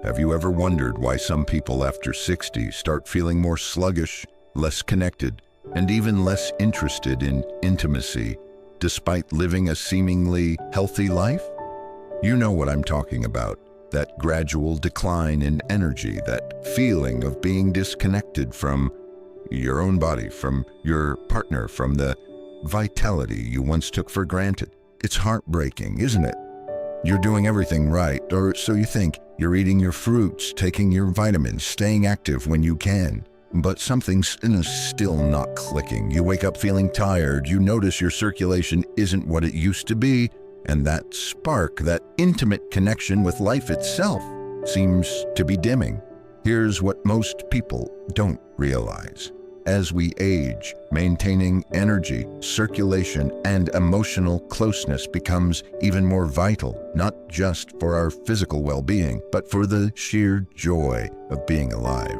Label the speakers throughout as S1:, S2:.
S1: Have you ever wondered why some people after 60 start feeling more sluggish, less connected, and even less interested in intimacy, despite living a seemingly healthy life? You know what I'm talking about, that gradual decline in energy, that feeling of being disconnected from your own body, from your partner, from the vitality you once took for granted. It's heartbreaking, isn't it? You're doing everything right, or so you think. You're eating your fruits, taking your vitamins, staying active when you can. But something's still not clicking. You wake up feeling tired, you notice your circulation isn't what it used to be, and that spark, that intimate connection with life itself, seems to be dimming. Here's what most people don't realize. As we age, maintaining energy, circulation, and emotional closeness becomes even more vital, not just for our physical well-being, but for the sheer joy of being alive.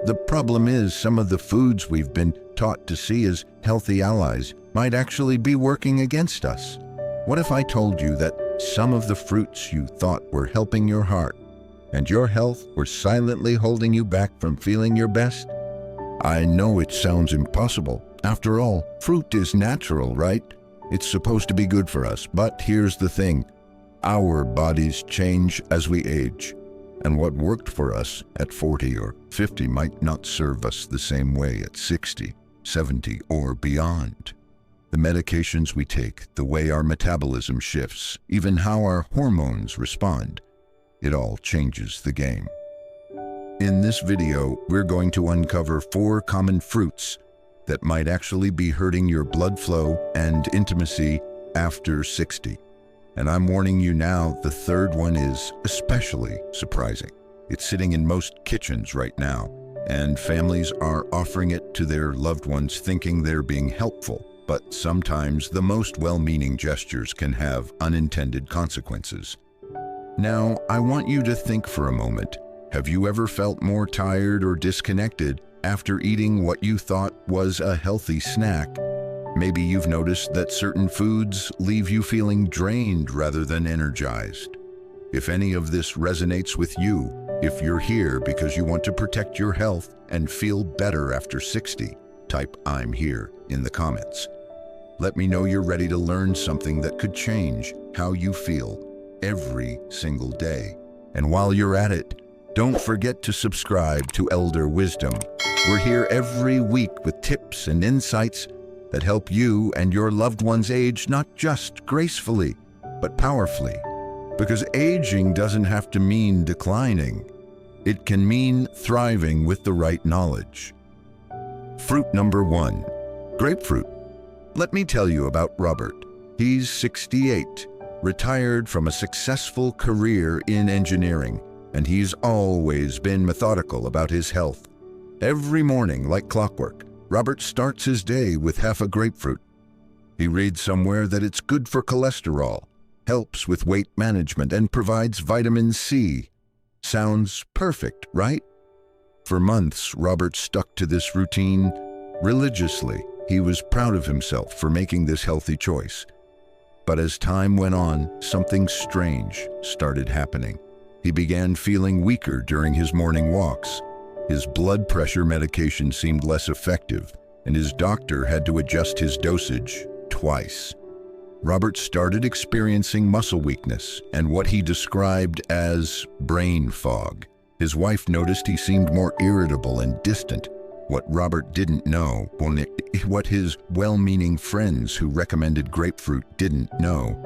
S1: The problem is some of the foods we've been taught to see as healthy allies might actually be working against us. What if I told you that some of the fruits you thought were helping your heart and your health were silently holding you back from feeling your best? I know it sounds impossible. After all, fruit is natural, right? It's supposed to be good for us. But here's the thing. Our bodies change as we age. And what worked for us at 40 or 50 might not serve us the same way at 60, 70, or beyond. The medications we take, the way our metabolism shifts, even how our hormones respond, it all changes the game. In this video, we're going to uncover 4 common fruits that might actually be hurting your blood flow and intimacy after 60. And I'm warning you now, the third one is especially surprising. It's sitting in most kitchens right now, and families are offering it to their loved ones thinking they're being helpful. But sometimes the most well-meaning gestures can have unintended consequences. Now, I want you to think for a moment. Have you ever felt more tired or disconnected after eating what you thought was a healthy snack? Maybe you've noticed that certain foods leave you feeling drained rather than energized. If any of this resonates with you, if you're here because you want to protect your health and feel better after 60, type "I'm here" in the comments. Let me know you're ready to learn something that could change how you feel every single day. And while you're at it, don't forget to subscribe to Elder Wisdom. We're here every week with tips and insights that help you and your loved ones age not just gracefully, but powerfully. Because aging doesn't have to mean declining. It can mean thriving with the right knowledge. Fruit number 1, grapefruit. Let me tell you about Robert. He's 68, retired from a successful career in engineering, and he's always been methodical about his health. Every morning, like clockwork, Robert starts his day with half a grapefruit. He reads somewhere that it's good for cholesterol, helps with weight management, and provides vitamin C. Sounds perfect, right? For months, Robert stuck to this routine religiously. He was proud of himself for making this healthy choice. But as time went on, something strange started happening. He began feeling weaker during his morning walks. His blood pressure medication seemed less effective, and his doctor had to adjust his dosage twice. Robert started experiencing muscle weakness and what he described as brain fog. His wife noticed he seemed more irritable and distant. What Robert didn't know, what his well-meaning friends who recommended grapefruit didn't know,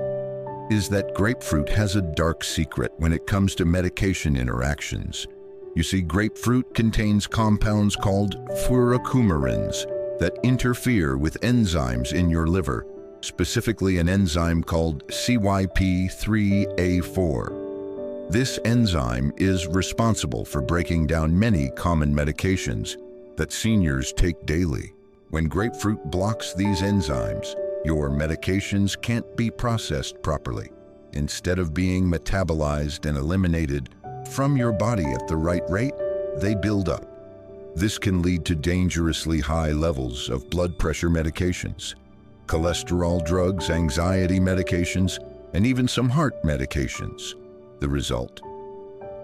S1: is that grapefruit has a dark secret when it comes to medication interactions. You see, grapefruit contains compounds called furocoumarins that interfere with enzymes in your liver, specifically an enzyme called CYP3A4. This enzyme is responsible for breaking down many common medications that seniors take daily. When grapefruit blocks these enzymes, your medications can't be processed properly. Instead of being metabolized and eliminated from your body at the right rate, they build up. This can lead to dangerously high levels of blood pressure medications, cholesterol drugs, anxiety medications, and even some heart medications. The result?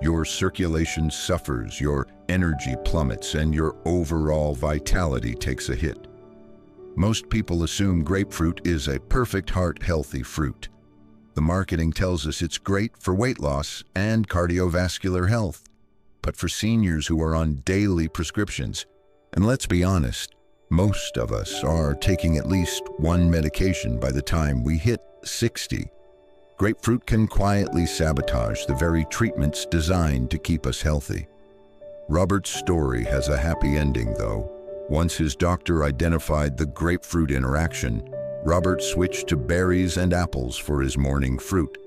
S1: your circulation suffers, your energy plummets, and your overall vitality takes a hit. Most people assume grapefruit is a perfect heart-healthy fruit. The marketing tells us it's great for weight loss and cardiovascular health. But for seniors who are on daily prescriptions, and let's be honest, most of us are taking at least one medication by the time we hit 60. Grapefruit can quietly sabotage the very treatments designed to keep us healthy. Robert's story has a happy ending, though. Once his doctor identified the grapefruit interaction, Robert switched to berries and apples for his morning fruit.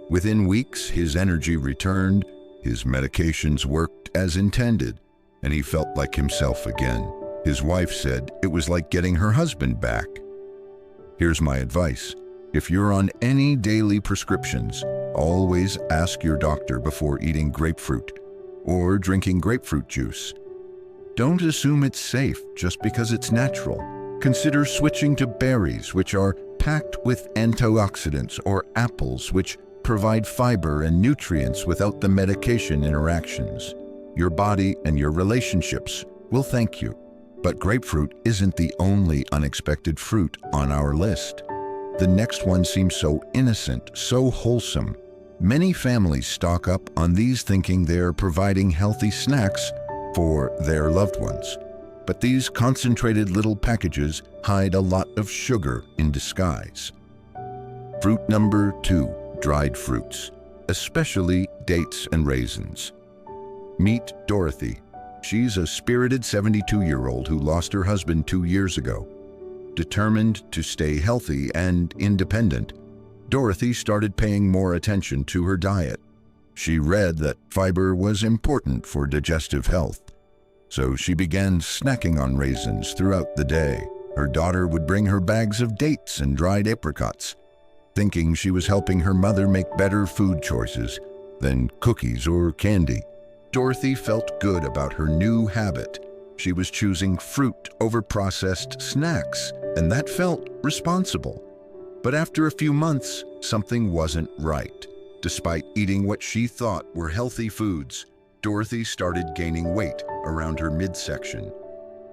S1: Within weeks, his energy returned, his medications worked as intended, and he felt like himself again. His wife said it was like getting her husband back. Here's my advice. If you're on any daily prescriptions, always ask your doctor before eating grapefruit or drinking grapefruit juice. Don't assume it's safe just because it's natural. Consider switching to berries, which are packed with antioxidants, or apples, which provide fiber and nutrients without the medication interactions. Your body and your relationships will thank you. But grapefruit isn't the only unexpected fruit on our list. The next one seems so innocent, so wholesome. Many families stock up on these thinking they're providing healthy snacks for their loved ones. But these concentrated little packages hide a lot of sugar in disguise. Fruit number 2, dried fruits, especially dates and raisins. Meet Dorothy. She's a spirited 72-year-old who lost her husband 2 years ago. Determined to stay healthy and independent, Dorothy started paying more attention to her diet. She read that fiber was important for digestive health, so she began snacking on raisins throughout the day. Her daughter would bring her bags of dates and dried apricots, thinking she was helping her mother make better food choices than cookies or candy. Dorothy felt good about her new habit. She was choosing fruit over processed snacks, and that felt responsible. But after a few months, something wasn't right. Despite eating what she thought were healthy foods, Dorothy started gaining weight around her midsection.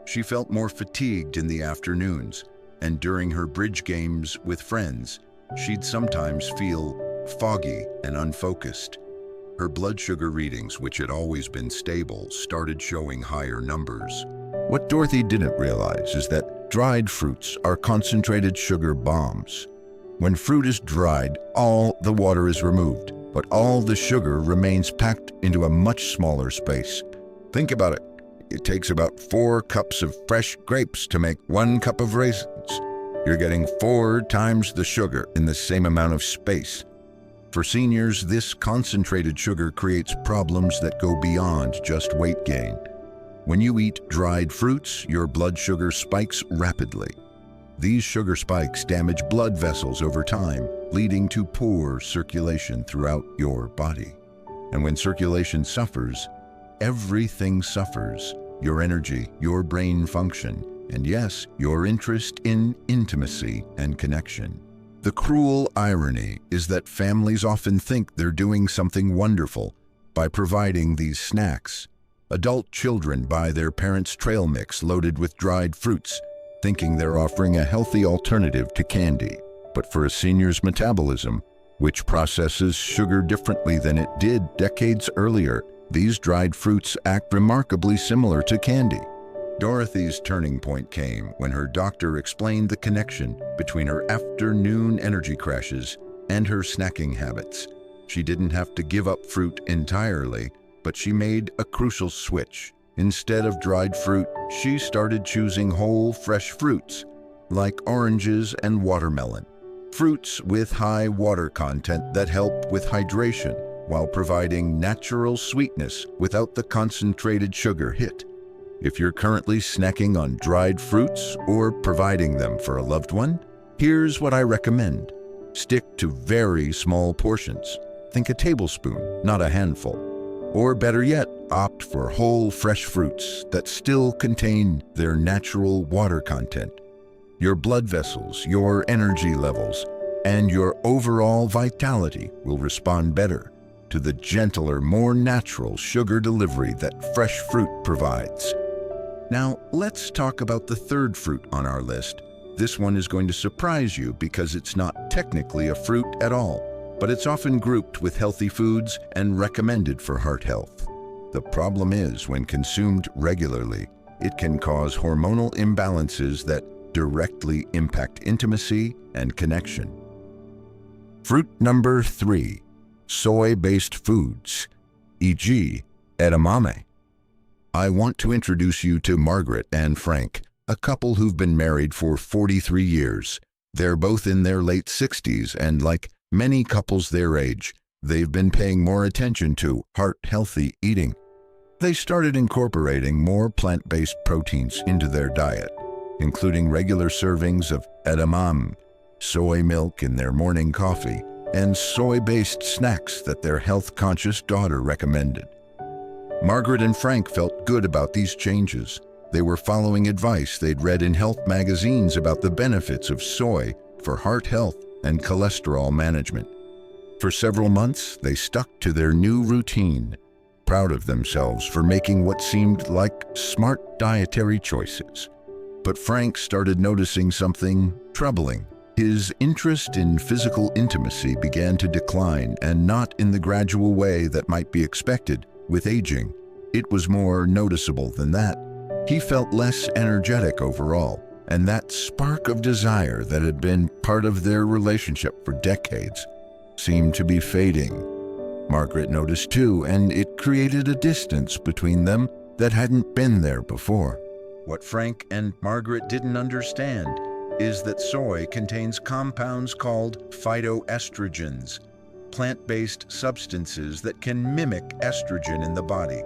S1: She felt more fatigued in the afternoons, and during her bridge games with friends, she'd sometimes feel foggy and unfocused. Her blood sugar readings, which had always been stable, started showing higher numbers. What Dorothy didn't realize is that dried fruits are concentrated sugar bombs. When fruit is dried, all the water is removed, but all the sugar remains packed into a much smaller space. Think about it. It takes about 4 cups of fresh grapes to make 1 cup of raisins. You're getting 4 times the sugar in the same amount of space. For seniors, this concentrated sugar creates problems that go beyond just weight gain. When you eat dried fruits, your blood sugar spikes rapidly. These sugar spikes damage blood vessels over time, leading to poor circulation throughout your body. And when circulation suffers, everything suffers: your energy, your brain function, and yes, your interest in intimacy and connection. The cruel irony is that families often think they're doing something wonderful by providing these snacks. Adult children buy their parents' trail mix loaded with dried fruits, thinking they're offering a healthy alternative to candy. But for a senior's metabolism, which processes sugar differently than it did decades earlier, these dried fruits act remarkably similar to candy. Dorothy's turning point came when her doctor explained the connection between her afternoon energy crashes and her snacking habits. She didn't have to give up fruit entirely, but she made a crucial switch. Instead of dried fruit, she started choosing whole, fresh fruits, like oranges and watermelon. Fruits with high water content that help with hydration, while providing natural sweetness without the concentrated sugar hit. If you're currently snacking on dried fruits or providing them for a loved one, here's what I recommend. Stick to very small portions. Think a tablespoon, not a handful. Or better yet, opt for whole, fresh fruits that still contain their natural water content. Your blood vessels, your energy levels, and your overall vitality will respond better. to the gentler, more natural sugar delivery that fresh fruit provides. Now, let's talk about the third fruit on our list. This one is going to surprise you because it's not technically a fruit at all, but it's often grouped with healthy foods and recommended for heart health. The problem is, when consumed regularly, it can cause hormonal imbalances that directly impact intimacy and connection. Fruit number 3, soy-based foods, e.g., edamame. I want to introduce you to Margaret and Frank, a couple who've been married for 43 years. They're both in their late 60s, and like many couples their age, they've been paying more attention to heart-healthy eating. They started incorporating more plant-based proteins into their diet, including regular servings of edamame, soy milk in their morning coffee, and soy-based snacks that their health-conscious daughter recommended. Margaret and Frank felt good about these changes. They were following advice they'd read in health magazines about the benefits of soy for heart health and cholesterol management. For several months, they stuck to their new routine, proud of themselves for making what seemed like smart dietary choices. But Frank started noticing something troubling. His interest in physical intimacy began to decline, and not in the gradual way that might be expected with aging. It was more noticeable than that. He felt less energetic overall, and that spark of desire that had been part of their relationship for decades seemed to be fading. Margaret noticed too, and it created a distance between them that hadn't been there before. What Frank and Margaret didn't understand is that soy contains compounds called phytoestrogens, plant-based substances that can mimic estrogen in the body.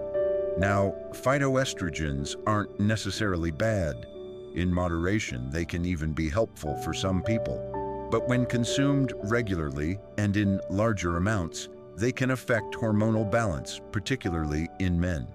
S1: Now, phytoestrogens aren't necessarily bad. In moderation, they can even be helpful for some people. But when consumed regularly and in larger amounts, they can affect hormonal balance, particularly in men.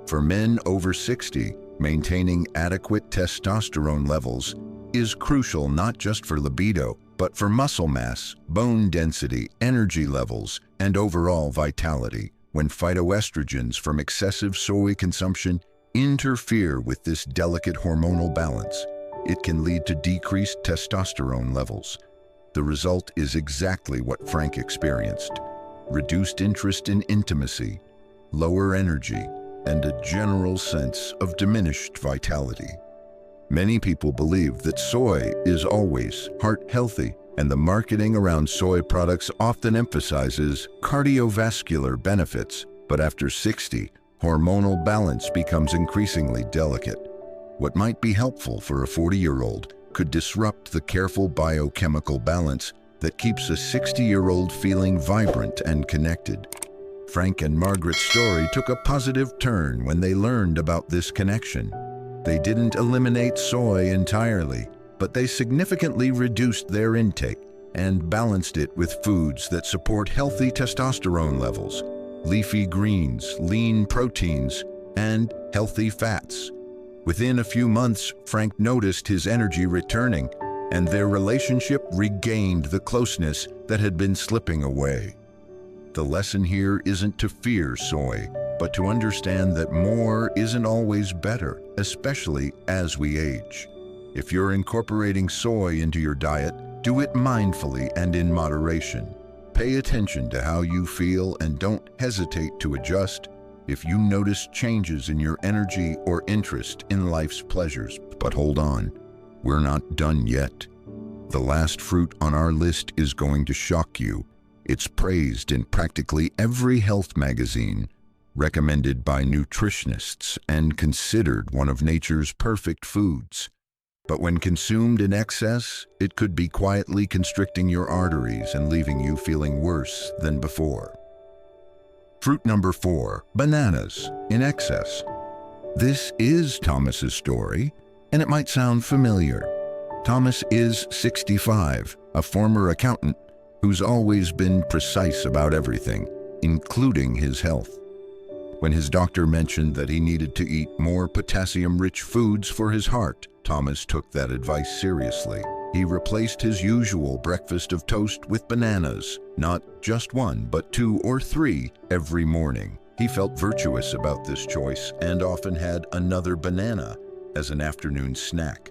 S1: For men over 60, maintaining adequate testosterone levels is crucial not just for libido, but for muscle mass, bone density, energy levels, and overall vitality. When phytoestrogens from excessive soy consumption interfere with this delicate hormonal balance, it can lead to decreased testosterone levels. The result is exactly what Frank experienced: reduced interest in intimacy, lower energy, and a general sense of diminished vitality. Many people believe that soy is always heart healthy, and the marketing around soy products often emphasizes cardiovascular benefits. But after 60, hormonal balance becomes increasingly delicate. What might be helpful for a 40-year-old could disrupt the careful biochemical balance that keeps a 60-year-old feeling vibrant and connected. Frank and Margaret's story took a positive turn when they learned about this connection. They didn't eliminate soy entirely, but they significantly reduced their intake and balanced it with foods that support healthy testosterone levels, leafy greens, lean proteins, and healthy fats. Within a few months, Frank noticed his energy returning, and their relationship regained the closeness that had been slipping away. The lesson here isn't to fear soy, but to understand that more isn't always better, especially as we age. If you're incorporating soy into your diet, do it mindfully and in moderation. Pay attention to how you feel and don't hesitate to adjust if you notice changes in your energy or interest in life's pleasures. But hold on, we're not done yet. The last fruit on our list is going to shock you. It's praised in practically every health magazine, recommended by nutritionists, and considered one of nature's perfect foods. But when consumed in excess, it could be quietly constricting your arteries and leaving you feeling worse than before. Fruit number 4, bananas in excess. This is Thomas's story, and it might sound familiar. Thomas is 65, a former accountant who's always been precise about everything, including his health. When his doctor mentioned that he needed to eat more potassium-rich foods for his heart, Thomas took that advice seriously. He replaced his usual breakfast of toast with bananas, not just one, but 2 or 3 every morning. He felt virtuous about this choice and often had another banana as an afternoon snack.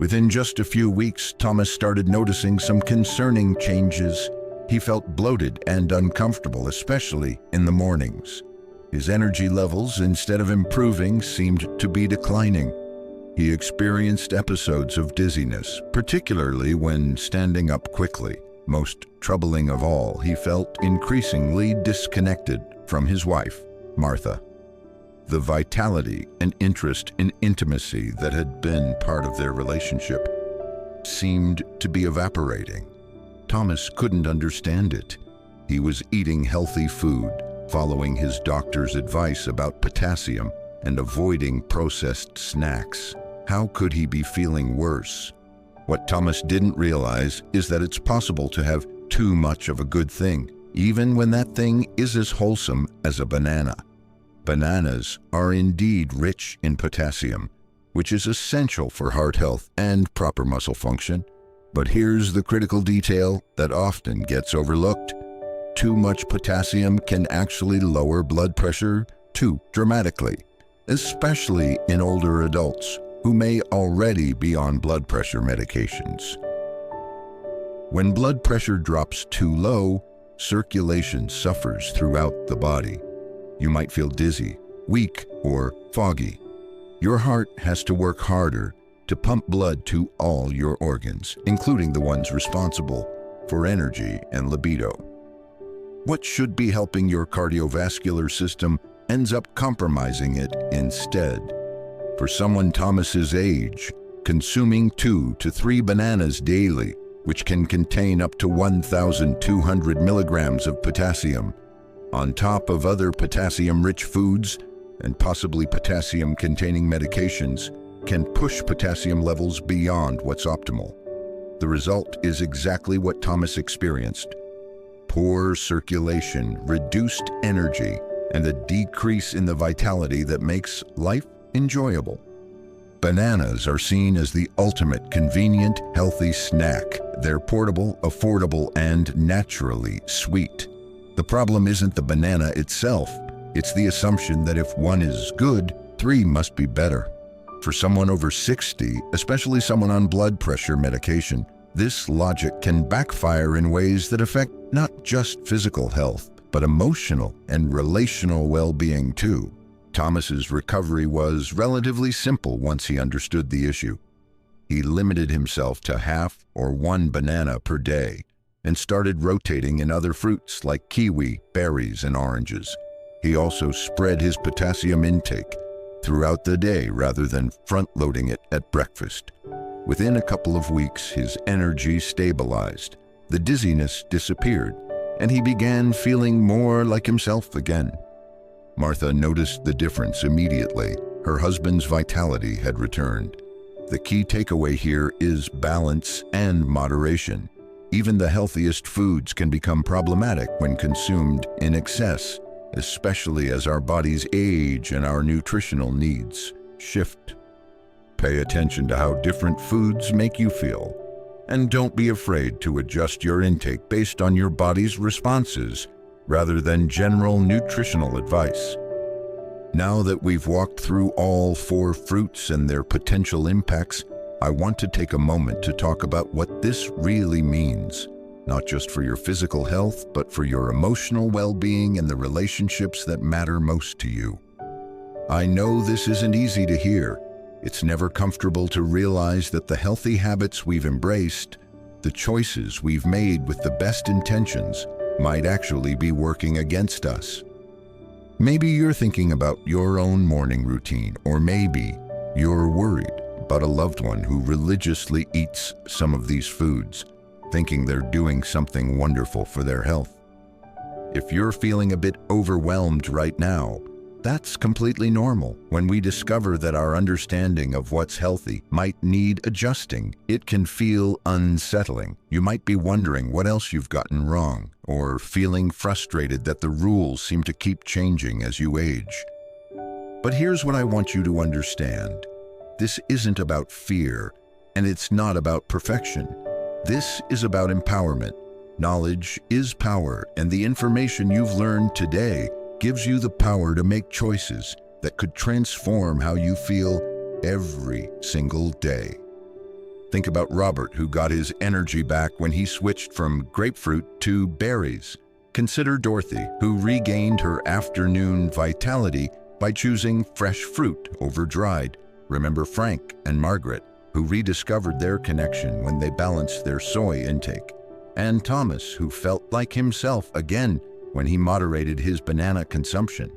S1: Within just a few weeks, Thomas started noticing some concerning changes. He felt bloated and uncomfortable, especially in the mornings. His energy levels, instead of improving, seemed to be declining. He experienced episodes of dizziness, particularly when standing up quickly. Most troubling of all, he felt increasingly disconnected from his wife, Martha. The vitality and interest in intimacy that had been part of their relationship seemed to be evaporating. Thomas couldn't understand it. He was eating healthy food, following his doctor's advice about potassium, and avoiding processed snacks. How could he be feeling worse? What Thomas didn't realize is that it's possible to have too much of a good thing, even when that thing is as wholesome as a banana. Bananas are indeed rich in potassium, which is essential for heart health and proper muscle function. But here's the critical detail that often gets overlooked. Too much potassium can actually lower blood pressure too dramatically, especially in older adults who may already be on blood pressure medications. When blood pressure drops too low, circulation suffers throughout the body. You might feel dizzy, weak, or foggy. Your heart has to work harder to pump blood to all your organs, including the ones responsible for energy and libido. What should be helping your cardiovascular system ends up compromising it instead. For someone Thomas's age, consuming 2 to 3 bananas daily, which can contain up to 1,200 milligrams of potassium, on top of other potassium-rich foods and possibly potassium-containing medications, can push potassium levels beyond what's optimal. The result is exactly what Thomas experienced: poor circulation, reduced energy, and a decrease in the vitality that makes life enjoyable. Bananas are seen as the ultimate convenient, healthy snack. They're portable, affordable, and naturally sweet. The problem isn't the banana itself, it's the assumption that if one is good, 3 must be better. For someone over 60, especially someone on blood pressure medication, this logic can backfire in ways that affect not just physical health, but emotional and relational well-being too. Thomas's recovery was relatively simple once he understood the issue. He limited himself to half or 1 banana per day and started rotating in other fruits like kiwi, berries, and oranges. He also spread his potassium intake throughout the day rather than front-loading it at breakfast. Within a couple of weeks, his energy stabilized, the dizziness disappeared, and he began feeling more like himself again. Martha noticed the difference immediately. Her husband's vitality had returned. The key takeaway here is balance and moderation. Even the healthiest foods can become problematic when consumed in excess, especially as our bodies age and our nutritional needs shift. Pay attention to how different foods make you feel, and don't be afraid to adjust your intake based on your body's responses rather than general nutritional advice. Now that we've walked through all 4 fruits and their potential impacts, I want to take a moment to talk about what this really means, not just for your physical health, but for your emotional well-being and the relationships that matter most to you. I know this isn't easy to hear. It's never comfortable to realize that the healthy habits we've embraced, the choices we've made with the best intentions, might actually be working against us. Maybe you're thinking about your own morning routine, or maybe you're worried about a loved one who religiously eats some of these foods, thinking they're doing something wonderful for their health. If you're feeling a bit overwhelmed right now, that's completely normal. When we discover that our understanding of what's healthy might need adjusting, it can feel unsettling. You might be wondering what else you've gotten wrong, or feeling frustrated that the rules seem to keep changing as you age. But here's what I want you to understand. This isn't about fear. And it's not about perfection. This is about empowerment. Knowledge is power, and the information you've learned today gives you the power to make choices that could transform how you feel every single day. Think about Robert, who got his energy back when he switched from grapefruit to berries. Consider Dorothy, who regained her afternoon vitality by choosing fresh fruit over dried. Remember Frank and Margaret, who rediscovered their connection when they balanced their soy intake. And Thomas, who felt like himself again when he moderated his banana consumption.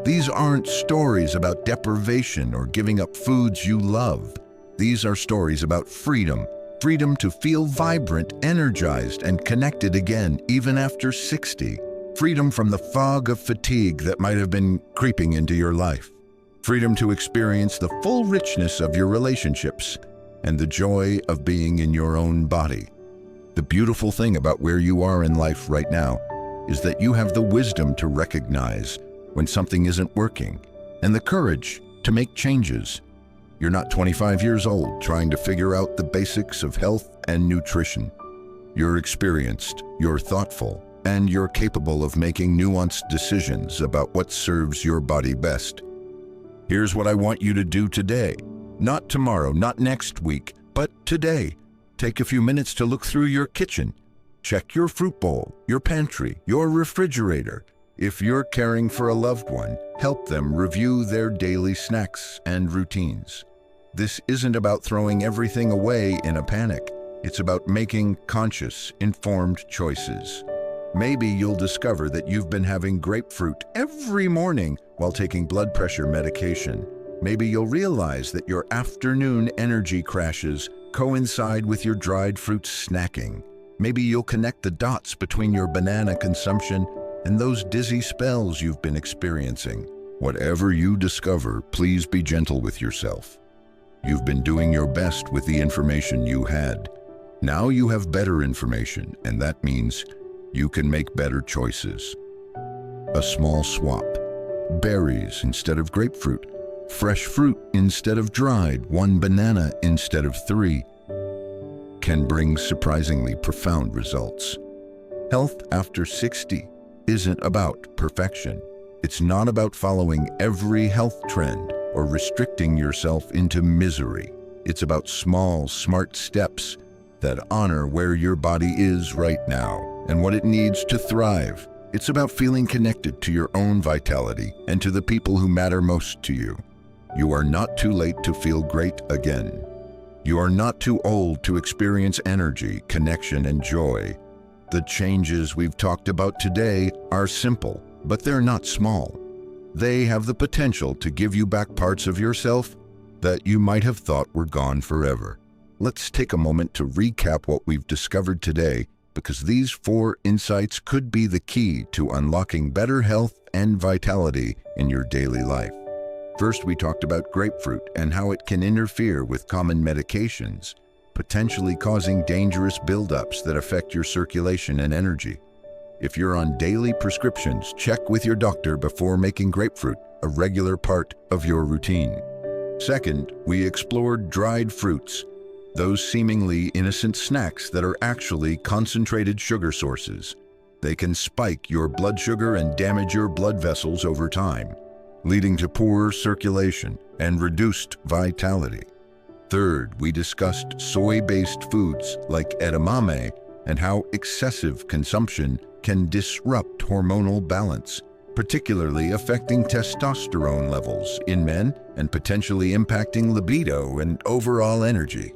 S1: These aren't stories about deprivation or giving up foods you love. These are stories about freedom. Freedom to feel vibrant, energized, and connected again, even after 60. Freedom from the fog of fatigue that might have been creeping into your life. Freedom to experience the full richness of your relationships and the joy of being in your own body. The beautiful thing about where you are in life right now is that you have the wisdom to recognize when something isn't working and the courage to make changes. You're not 25 years old trying to figure out the basics of health and nutrition. You're experienced, you're thoughtful, and you're capable of making nuanced decisions about what serves your body best. Here's what I want you to do today. Not tomorrow, not next week, but today. Take a few minutes to look through your kitchen. Check your fruit bowl, your pantry, your refrigerator. If you're caring for a loved one, help them review their daily snacks and routines. This isn't about throwing everything away in a panic. It's about making conscious, informed choices. Maybe you'll discover that you've been having grapefruit every morning while taking blood pressure medication. Maybe you'll realize that your afternoon energy crashes coincide with your dried fruit snacking. Maybe you'll connect the dots between your banana consumption and those dizzy spells you've been experiencing. Whatever you discover, please be gentle with yourself. You've been doing your best with the information you had. Now you have better information, and that means you can make better choices. A small swap. Berries instead of grapefruit. Fresh fruit instead of dried. 1 banana instead of 3. Can bring surprisingly profound results. Health after 60 isn't about perfection. It's not about following every health trend or restricting yourself into misery. It's about small, smart steps that honor where your body is right now and what it needs to thrive. It's about feeling connected to your own vitality and to the people who matter most to you. You are not too late to feel great again. You are not too old to experience energy, connection, and joy. The changes we've talked about today are simple, but they're not small. They have the potential to give you back parts of yourself that you might have thought were gone forever. Let's take a moment to recap what we've discovered today, because these 4 insights could be the key to unlocking better health and vitality in your daily life. First, we talked about grapefruit and how it can interfere with common medications, potentially causing dangerous buildups that affect your circulation and energy. If you're on daily prescriptions, check with your doctor before making grapefruit a regular part of your routine. Second, we explored dried fruits, those seemingly innocent snacks that are actually concentrated sugar sources. They can spike your blood sugar and damage your blood vessels over time, leading to poor circulation and reduced vitality. Third, we discussed soy-based foods like edamame and how excessive consumption can disrupt hormonal balance, particularly affecting testosterone levels in men and potentially impacting libido and overall energy.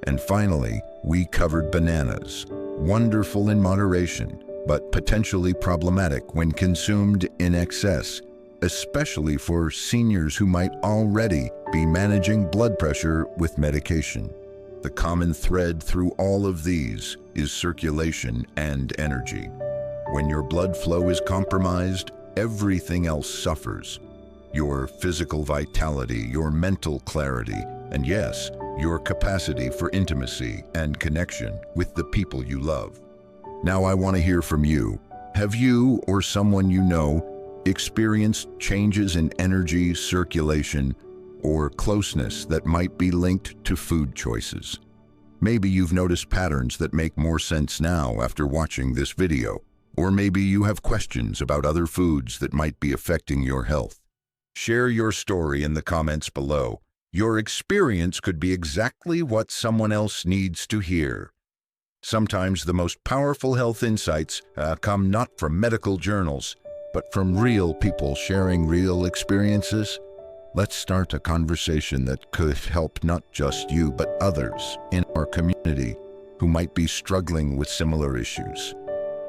S1: And finally, we covered bananas, wonderful in moderation, but potentially problematic when consumed in excess, especially for seniors who might already be managing blood pressure with medication. The common thread through all of these is circulation and energy. When your blood flow is compromised, everything else suffers. Your physical vitality, your mental clarity, and yes, your capacity for intimacy and connection with the people you love. Now I want to hear from you. Have you or someone you know experienced changes in energy, circulation, or closeness that might be linked to food choices. Maybe you've noticed patterns that make more sense now after watching this video, or maybe you have questions about other foods that might be affecting your health. Share your story in the comments below. Your experience could be exactly what someone else needs to hear. Sometimes the most powerful health insights come not from medical journals, but from real people sharing real experiences. Let's start a conversation that could help not just you, but others in our community who might be struggling with similar issues.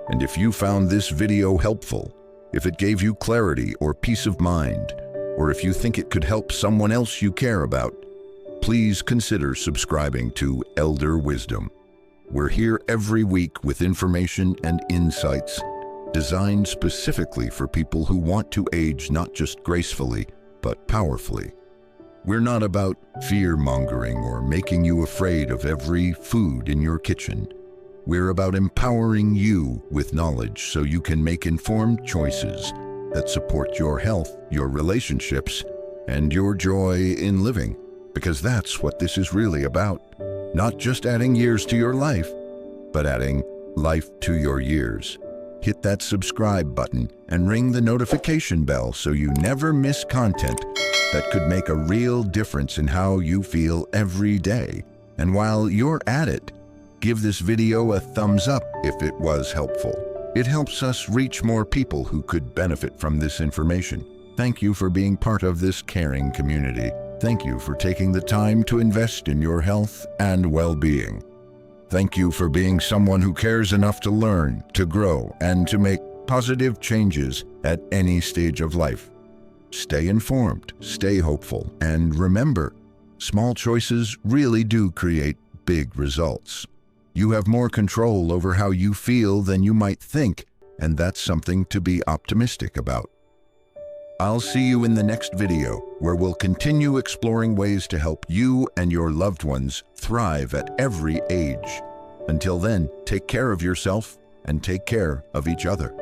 S1: And if you found this video helpful, if it gave you clarity or peace of mind, or if you think it could help someone else you care about, please consider subscribing to Elder Wisdom. We're here every week with information and insights designed specifically for people who want to age not just gracefully, but powerfully. We're not about fear-mongering or making you afraid of every food in your kitchen. We're about empowering you with knowledge so you can make informed choices that support your health, your relationships, and your joy in living. Because that's what this is really about. Not just adding years to your life, but adding life to your years. Hit that subscribe button and ring the notification bell so you never miss content that could make a real difference in how you feel every day. And while you're at it, give this video a thumbs up if it was helpful. It helps us reach more people who could benefit from this information. Thank you for being part of this caring community. Thank you for taking the time to invest in your health and well-being. Thank you for being someone who cares enough to learn, to grow, and to make positive changes at any stage of life. Stay informed, stay hopeful, and remember, small choices really do create big results. You have more control over how you feel than you might think, and that's something to be optimistic about. I'll see you in the next video, where we'll continue exploring ways to help you and your loved ones thrive at every age. Until then, take care of yourself and take care of each other.